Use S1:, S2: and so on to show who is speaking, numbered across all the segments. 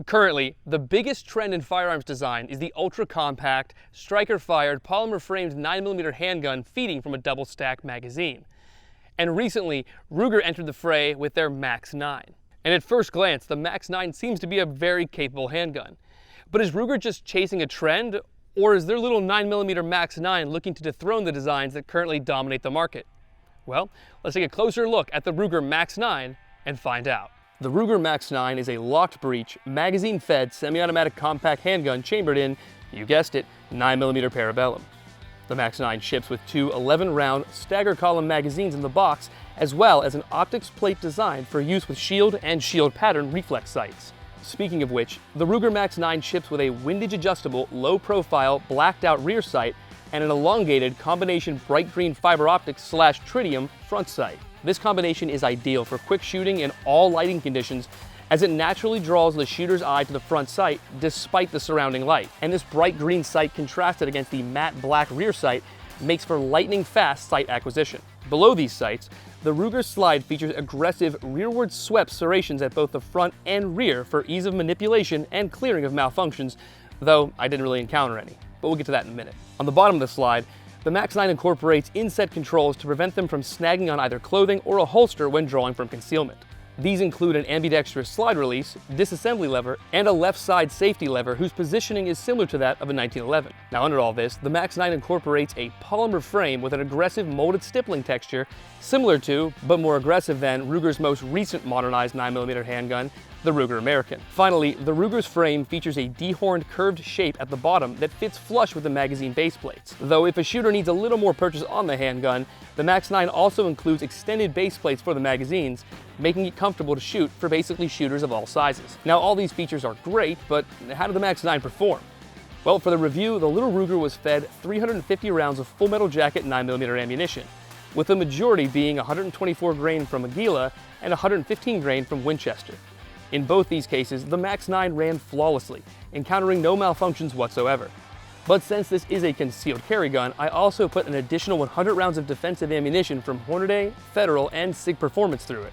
S1: Currently, the biggest trend in firearms design is the ultra-compact, striker-fired, polymer-framed 9mm handgun feeding from a double-stack magazine. And recently, Ruger entered the fray with their Max-9. And at first glance, the Max-9 seems to be a very capable handgun. But is Ruger just chasing a trend, or is their little 9mm Max-9 looking to dethrone the designs that currently dominate the market? Well, let's take a closer look at the Ruger Max-9 and find out. The Ruger Max-9 is a locked breech, magazine-fed, semi-automatic compact handgun chambered in, you guessed it, 9mm Parabellum. The Max-9 ships with two 11-round stagger column magazines in the box, as well as an optics plate designed for use with shield and shield pattern reflex sights. Speaking of which, the Ruger Max-9 ships with a windage-adjustable, low-profile, blacked-out rear sight and an elongated combination bright green fiber optics / tritium front sight. This combination is ideal for quick shooting in all lighting conditions, as it naturally draws the shooter's eye to the front sight despite the surrounding light. And this bright green sight contrasted against the matte black rear sight makes for lightning fast sight acquisition. Below these sights, the Ruger Slide features aggressive rearward swept serrations at both the front and rear for ease of manipulation and clearing of malfunctions, though I didn't really encounter any, but we'll get to that in a minute. On the bottom of the slide, the Max-9 incorporates inset controls to prevent them from snagging on either clothing or a holster when drawing from concealment. These include an ambidextrous slide release, disassembly lever, and a left side safety lever whose positioning is similar to that of a 1911. Now under all this, the Max-9 incorporates a polymer frame with an aggressive molded stippling texture, similar to, but more aggressive than, Ruger's most recent modernized 9mm handgun, the Ruger American. Finally, the Ruger's frame features a dehorned curved shape at the bottom that fits flush with the magazine base plates. Though if a shooter needs a little more purchase on the handgun, the Max-9 also includes extended base plates for the magazines, making it comfortable to shoot for basically shooters of all sizes. Now all these features are great, but how did the Max-9 perform? Well, for the review, the little Ruger was fed 350 rounds of full metal jacket 9mm ammunition, with the majority being 124 grain from Aguila and 115 grain from Winchester. In both these cases, the Max-9 ran flawlessly, encountering no malfunctions whatsoever. But since this is a concealed carry gun, I also put an additional 100 rounds of defensive ammunition from Hornady, Federal, and SIG Performance through it.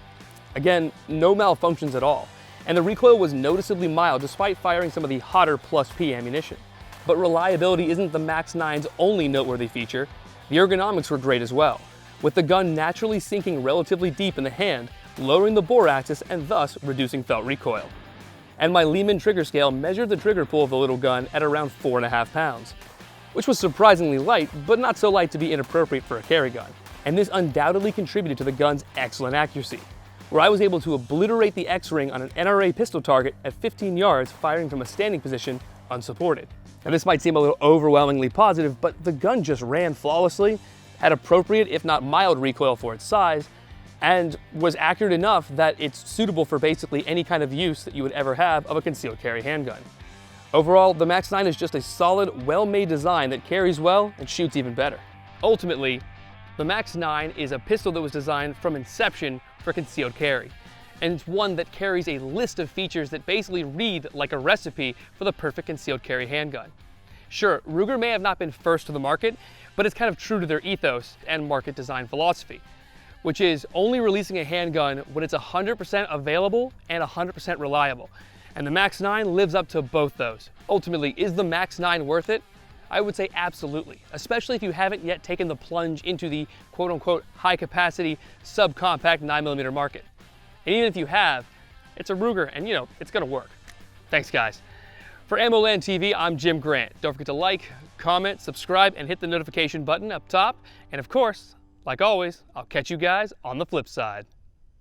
S1: Again, no malfunctions at all, and the recoil was noticeably mild despite firing some of the hotter Plus P ammunition. But reliability isn't the Max-9's only noteworthy feature. The ergonomics were great as well, with the gun naturally sinking relatively deep in the hand, lowering the bore axis and thus reducing felt recoil. And my Lehman trigger scale measured the trigger pull of the little gun at around 4.5 pounds, which was surprisingly light, but not so light to be inappropriate for a carry gun. And this undoubtedly contributed to the gun's excellent accuracy, where I was able to obliterate the X-ring on an NRA pistol target at 15 yards firing from a standing position unsupported. Now this might seem a little overwhelmingly positive, but the gun just ran flawlessly, had appropriate if not mild recoil for its size, and was accurate enough that it's suitable for basically any kind of use that you would ever have of a concealed carry handgun. Overall, the Max-9 is just a solid, well-made design that carries well and shoots even better. Ultimately, the Max-9 is a pistol that was designed from inception for concealed carry, and it's one that carries a list of features that basically read like a recipe for the perfect concealed carry handgun. Sure, Ruger may have not been first to the market, but it's kind of true to their ethos and market design philosophy, which is only releasing a handgun when it's 100% available and 100% reliable. And the Max-9 lives up to both those. Ultimately, is the Max-9 worth it? I would say absolutely, especially if you haven't yet taken the plunge into the quote-unquote high-capacity, subcompact 9mm market. And even if you have, it's a Ruger and it's gonna work. Thanks guys. For AmmoLand TV, I'm Jim Grant. Don't forget to like, comment, subscribe, and hit the notification button up top. And of course, like always, I'll catch you guys on the flip side.